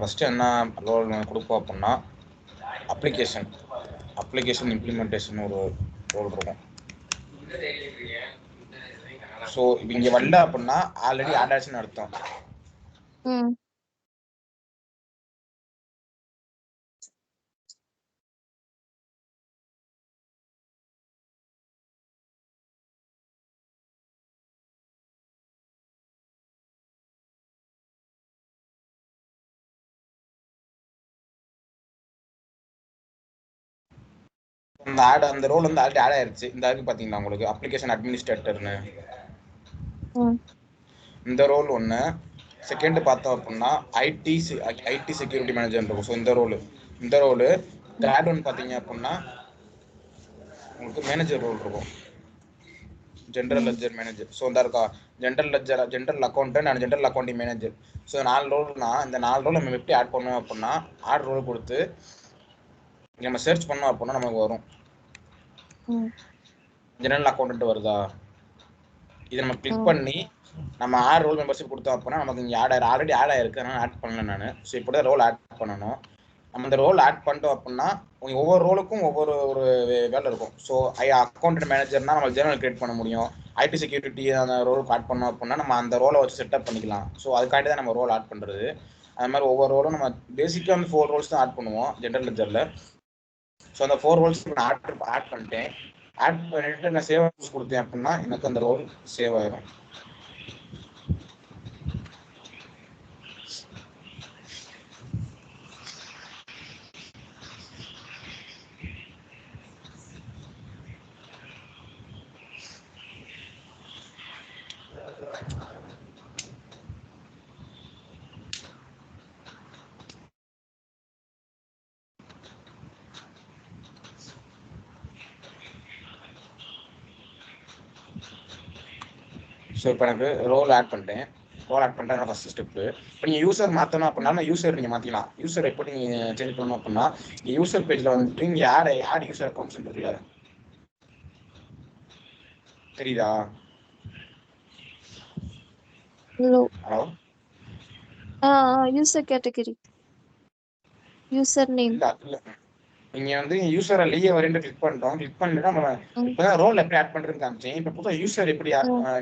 First என்ன role கொடுப்போம் அப்படின்னா அப்ளிகேஷன் இம்ப்ளிமெண்டேஷன் ஒரு ரோல் இருக்கும். ஸோ இப்போ இங்கே வரல அப்படின்னா ஆல்ரெடி ஆட் ஆச்சுன்னு அர்த்தம். அந்த ஆட் அந்த ரோல் வந்து ஆல்ரெடி ஆட் ஆயிருச்சு. இந்த ஆருக்கு பார்த்தீங்களா உங்களுக்கு அப்ளிகேஷன் அட்மினிஸ்ட்ரேட்டர்னு இந்த ரோல் ஒன்று. செகண்ட் பார்த்தோம் அப்படின்னா ஐடி செக்யூரிட்டி மேனேஜர் இருக்கும். ஸோ இந்த ரோலு தேர்ட் ஒன் பார்த்தீங்க அப்படின்னா உங்களுக்கு மேனேஜர் ரோல் இருக்கும், ஜென்ரல் லெட்ஜர் மேனேஜர். ஸோ இந்த இருக்கா general accountant and general accounting manager. So 4 ரோல்னா இந்த 4 ரோல் நம்ம எப்படி ஆட் பண்ணுவோம் அப்படின்னா ஆட் ரோல் கொடுத்து நம்ம சர்ச் பண்ணோம் அப்படின்னா நமக்கு வரும். ஜெனரல் அக்கௌண்டன்ட் வருதா, இதை நம்ம கிளிக் பண்ணி நம்ம 6 ரோல் மெம்பர்ஷிப் கொடுத்தோம் அப்படின்னா நமக்கு இங்கே ஆல்ரெடி ஆட் ஆயிருக்கு, அதனால ஆட் பண்ணல நான். ஸோ இப்படி தான் ரோல் ஆட் பண்ணணும். நம்ம இந்த ரோல் ஆட் பண்ணிட்டோம் அப்படின்னா ஒவ்வொரு ரோலுக்கும் ஒவ்வொரு ஒரு வேலை இருக்கும். ஸோ அக்கௌண்டன்ட் மேனேஜர்னா நம்ம ஜெனரல் கிரியேட் பண்ண முடியும். ஐடி செக்யூரிட்டி அந்த ரோலுக்கு ஆட் பண்ணோம் அப்படின்னா நம்ம அந்த ரோலை வச்சு செட்டப் பண்ணிக்கலாம். ஸோ அதுக்காண்டி தான் நம்ம ரோல் ஆட் பண்ணுறது. அது மாதிரி ஒவ்வொரு ரோலும் நம்ம பேசிக்காக வந்து 4 ரோல்ஸ் தான் ஆட் பண்ணுவோம் ஜென்ரல் லெட்ஜரில். ஸோ அந்த 4 ரோல்ஸ் நான் ஆட் பண்ணிட்டேன். ஆட் பண்ணிட்டு நான் சேவ் கொடுத்தேன் அப்படின்னா எனக்கு அந்த ரோல் சேவ் ஆயிடும். ஸோ இப்போ எனக்கு ரோல் ஆட் பண்ணிட்டேன். First step. இப்போ நீங்கள் யூசர் மாற்றணும் அப்படின்னா யூசர் நீங்கள் மாற்றிக்கலாம். யூசர் எப்படி நீங்கள் சேஞ்ச் பண்ணணும் அப்படின்னா யூசர் பேஜில் வந்துட்டு இங்கே ஆட் யூசர் அக்கௌண்ட்ஸ் இருக்குல்ல, தெரியுதா? Hello, user category, user name. இல்லை நீங்க வந்து யூசரை லீய வரைன்னு கிளிக் பண்ணிட்டோம். கிளிக் பண்ணிட்டு நம்ம இப்போதான் ரோல் எப்படி ஆட் பண்றதுன்னு காமிச்சேன். இப்போ புதுசாக யூசர் எப்படி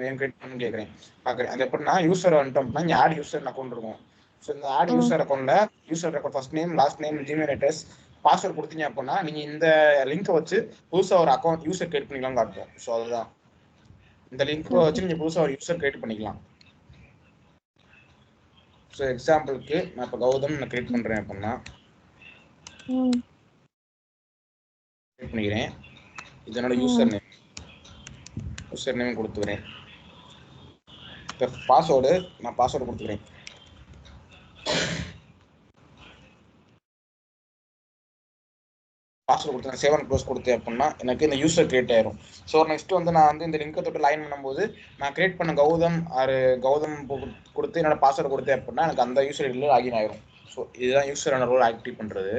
நேம் கிரியேட் பண்ணணும்னு கேட்குறேன் பார்க்குறேன். அது எப்படின்னா யூசர் வந்துட்டோம்னா இங்கே ஆட் யூசர் அக்கௌண்ட் இருக்கும். ஸோ இந்த ஆட் யூசர் அக்கௌண்ட்ல user record first name last name Gmail address password கொடுத்தீங்க அப்படின்னா நீங்க இந்த லிங்கை வச்சு புதுசாக ஒரு அக்கௌண்ட் யூசர் கிரியேட் பண்ணிக்கலாம் காட்டும். ஸோ அதுதான் இந்த லிங்கை வச்சு நீங்க புதுசாக ஒரு யூசர் கிரியேட் பண்ணிக்கலாம். ஸோ எக்ஸாம்பிளுக்கு நான் இப்போ கௌதம் நான் கிரியேட் பண்றேன் அப்படின்னா கிரியேட் பண்ணிக்கிறேன். இதனோட யூசர் நேம் கொடுத்துக்கிறேன். இப்போ பாஸ்வேர்டு நான் பாஸ்வேர்டு கொடுத்துக்கிறேன். பாஸ்வேர்டு கொடுத்தேன், சேவ் அண்ட் க்ளோஸ் கொடுத்தேன் அப்படின்னா எனக்கு இந்த யூசர் கிரியேட் ஆயிரும். ஸோ நெக்ஸ்ட் வந்து நான் வந்து இந்த லிங்கை தொட்டு லைன் பண்ணும்போது நான் கிரியேட் பண்ண கௌதம் கொடுத்து என்னோட பாஸ்வேர்டு கொடுத்தேன் அப்படின்னா எனக்கு அந்த யூசர் ஐடியில் லாகின் ஆயிரும். ஸோ இதுதான் யூசரான ரோல் ஆக்டிவ் பண்ணுறது.